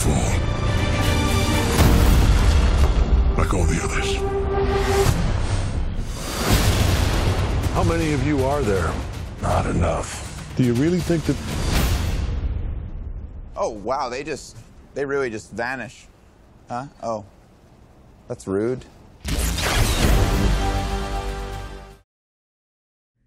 fall. Like all the others. How many of you are there? Not enough. Do you really think that... Oh, wow, they really just vanish. Huh? Oh, that's rude.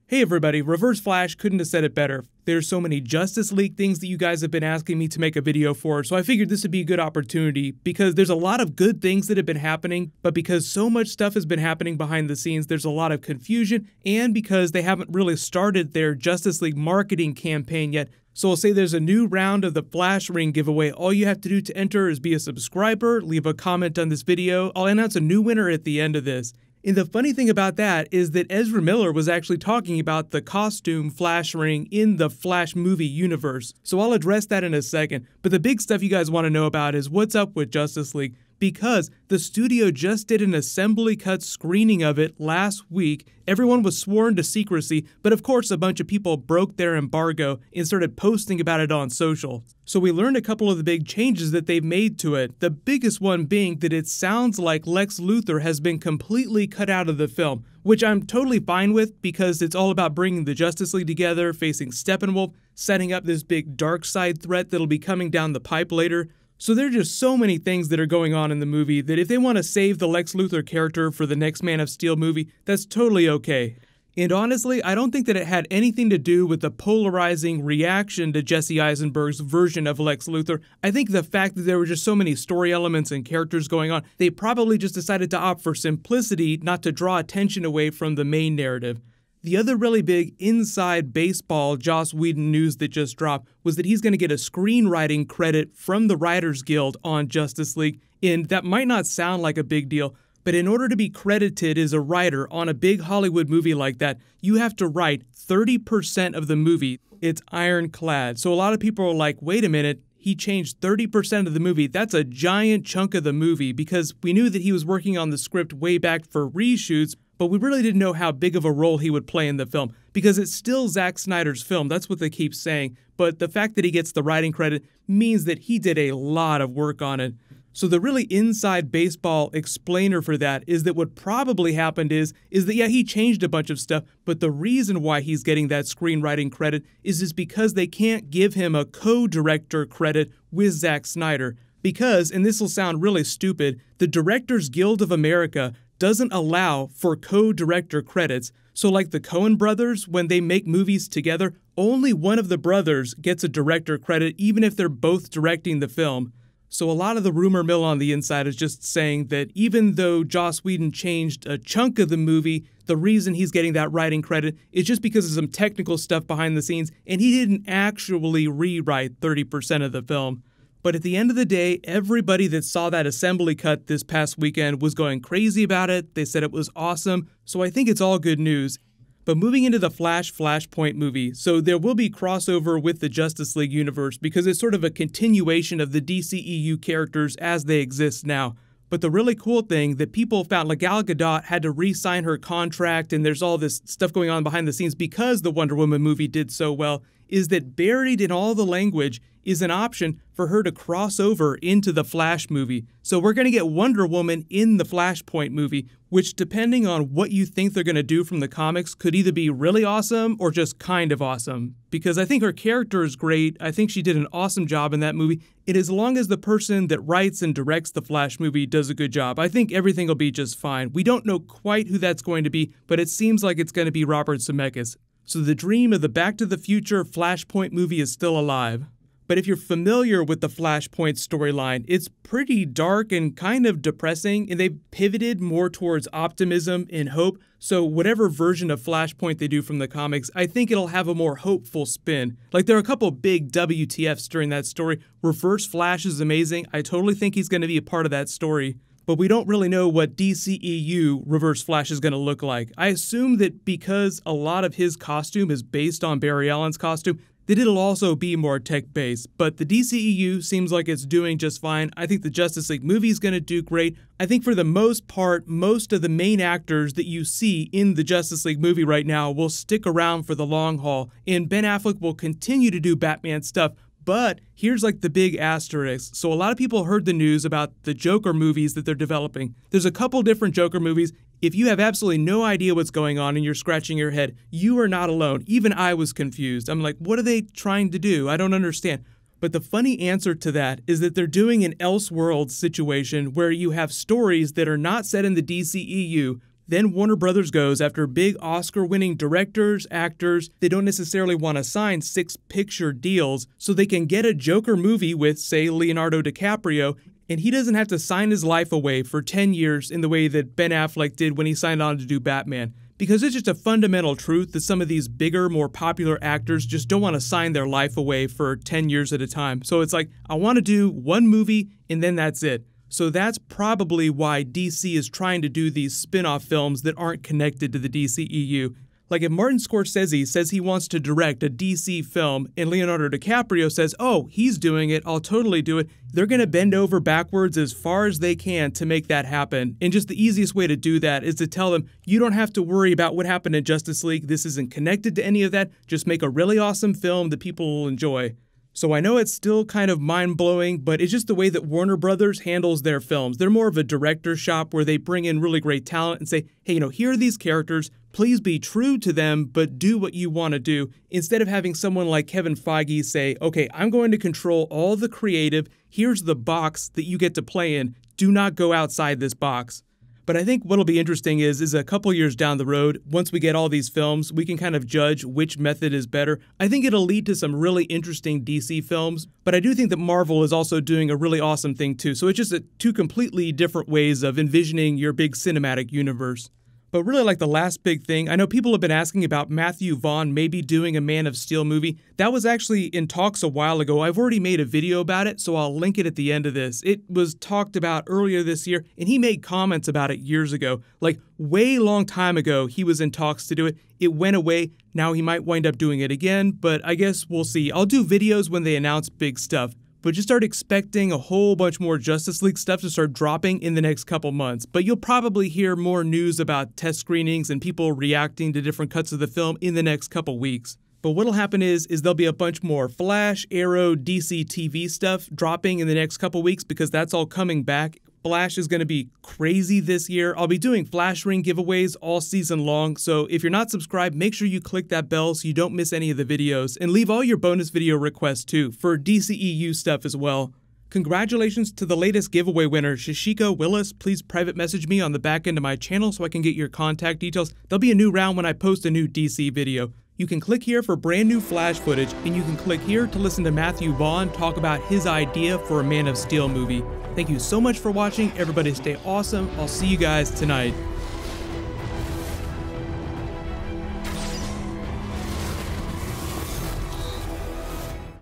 Hey everybody, Reverse Flash couldn't have said it better. There's so many Justice League things that you guys have been asking me to make a video for, so I figured this would be a good opportunity because there's a lot of good things that have been happening, but because so much stuff has been happening behind the scenes, there's a lot of confusion, and because they haven't really started their Justice League marketing campaign yet. So I'll say there's a new round of the Flash Ring giveaway. All you have to do to enter is be a subscriber, leave a comment on this video. I'll announce a new winner at the end of this. And the funny thing about that is that Ezra Miller was actually talking about the costume Flash Ring in the Flash movie universe. So I'll address that in a second. But the big stuff you guys want to know about is what's up with Justice League. Because the studio just did an assembly cut screening of it last week. Everyone was sworn to secrecy, but of course a bunch of people broke their embargo and started posting about it on social. So we learned a couple of the big changes that they've made to it. The biggest one being that it sounds like Lex Luthor has been completely cut out of the film, which I'm totally fine with because it's all about bringing the Justice League together, facing Steppenwolf, setting up this big Darkseid threat that'll be coming down the pipe later. So there are just so many things that are going on in the movie that if they want to save the Lex Luthor character for the next Man of Steel movie, that's totally okay. And honestly, I don't think that it had anything to do with the polarizing reaction to Jesse Eisenberg's version of Lex Luthor. I think the fact that there were just so many story elements and characters going on, they probably just decided to opt for simplicity, not to draw attention away from the main narrative. The other really big inside baseball Joss Whedon news that just dropped was that he's going to get a screenwriting credit from the Writers Guild on Justice League, and that might not sound like a big deal, but in order to be credited as a writer on a big Hollywood movie like that, you have to write 30% of the movie. It's ironclad. So a lot of people are like, wait a minute, he changed 30% of the movie. That's a giant chunk of the movie because we knew that he was working on the script way back for reshoots, but we really didn't know how big of a role he would play in the film because it's still Zack Snyder's film. That's what they keep saying. But the fact that he gets the writing credit means that he did a lot of work on it. So the really inside baseball explainer for that is that what probably happened is that, yeah, he changed a bunch of stuff, but the reason why he's getting that screenwriting credit is because they can't give him a co-director credit with Zack Snyder. Because, and this will sound really stupid, the Directors Guild of America doesn't allow for co-director credits. So like the Coen brothers, when they make movies together, only one of the brothers gets a director credit even if they're both directing the film. So a lot of the rumor mill on the inside is just saying that even though Joss Whedon changed a chunk of the movie, the reason he's getting that writing credit is just because of some technical stuff behind the scenes, and he didn't actually rewrite 30% of the film. But at the end of the day, everybody that saw that assembly cut this past weekend was going crazy about it. They said it was awesome, so I think it's all good news. But moving into the Flashpoint movie, so there will be crossover with the Justice League universe because it's sort of a continuation of the DCEU characters as they exist now. But the really cool thing that people found, like Gal Gadot had to re-sign her contract and there's all this stuff going on behind the scenes because the Wonder Woman movie did so well, is that buried in all the language is an option for her to cross over into the Flash movie. So we're going to get Wonder Woman in the Flashpoint movie, which depending on what you think they're going to do from the comics could either be really awesome or just kind of awesome. Because I think her character is great, I think she did an awesome job in that movie, and as long as the person that writes and directs the Flash movie does a good job, I think everything will be just fine. We don't know quite who that's going to be, but it seems like it's going to be Robert Zemeckis. So the dream of the Back to the Future Flashpoint movie is still alive. But if you're familiar with the Flashpoint storyline, it's pretty dark and kind of depressing, and they've pivoted more towards optimism and hope. So whatever version of Flashpoint they do from the comics, I think it'll have a more hopeful spin. Like there are a couple big WTFs during that story. Reverse Flash is amazing. I totally think he's going to be a part of that story. But we don't really know what DCEU Reverse Flash is going to look like. I assume that because a lot of his costume is based on Barry Allen's costume, that it'll also be more tech-based, but the DCEU seems like it's doing just fine. I think the Justice League movie is going to do great. I think for the most part, most of the main actors that you see in the Justice League movie right now will stick around for the long haul, and Ben Affleck will continue to do Batman stuff, But here's like the big asterisk. So a lot of people heard the news about the Joker movies that they're developing. There's a couple different Joker movies. If you have absolutely no idea what's going on and you're scratching your head, you are not alone. Even I was confused. I'm like, what are they trying to do? I don't understand. But the funny answer to that is that they're doing an Elseworlds situation where you have stories that are not set in the DCEU. Then Warner Brothers goes after big Oscar-winning directors, actors. They don't necessarily want to sign 6-picture deals, so they can get a Joker movie with, say, Leonardo DiCaprio, and he doesn't have to sign his life away for 10 years in the way that Ben Affleck did when he signed on to do Batman. Because it's just a fundamental truth that some of these bigger, more popular actors just don't want to sign their life away for 10 years at a time. So it's like, I want to do one movie and then that's it. So that's probably why DC is trying to do these spin-off films that aren't connected to the DCEU. Like if Martin Scorsese says he wants to direct a DC film and Leonardo DiCaprio says, oh, he's doing it, I'll totally do it, they're going to bend over backwards as far as they can to make that happen. And just the easiest way to do that is to tell them, you don't have to worry about what happened in Justice League. This isn't connected to any of that. Just make a really awesome film that people will enjoy. So I know it's still kind of mind-blowing, but it's just the way that Warner Brothers handles their films. They're more of a director shop where they bring in really great talent and say, hey, here are these characters, please be true to them, but do what you want to do. Instead of having someone like Kevin Feige say, okay, I'm going to control all the creative, here's the box that you get to play in, do not go outside this box. But I think what'll be interesting is a couple years down the road, once we get all these films, we can kind of judge which method is better. I think it'll lead to some really interesting DC films, but I do think that Marvel is also doing a really awesome thing too. So it's just two completely different ways of envisioning your big cinematic universe. But really like the last big thing, I know people have been asking about Matthew Vaughn maybe doing a Man of Steel movie. That was actually in talks a while ago. I've already made a video about it, so I'll link it at the end of this. It was talked about earlier this year, and he made comments about it years ago. Like, way long time ago, he was in talks to do it. It went away. Now he might wind up doing it again, but I guess we'll see. I'll do videos when they announce big stuff. But just start expecting a whole bunch more Justice League stuff to start dropping in the next couple months. But you'll probably hear more news about test screenings and people reacting to different cuts of the film in the next couple weeks. But what'll happen is there'll be a bunch more Flash, Arrow, DC TV stuff dropping in the next couple weeks because that's all coming back. Flash is going to be crazy this year. I'll be doing Flash Ring giveaways all season long, so if you're not subscribed, make sure you click that bell so you don't miss any of the videos, and leave all your bonus video requests too, for DCEU stuff as well. Congratulations to the latest giveaway winner, Shashika Willis. Please private message me on the back end of my channel so I can get your contact details. There'll be a new round when I post a new DC video. You can click here for brand new Flash footage, and you can click here to listen to Matthew Vaughn talk about his idea for a Man of Steel movie. Thank you so much for watching. Everybody stay awesome. I'll see you guys tonight.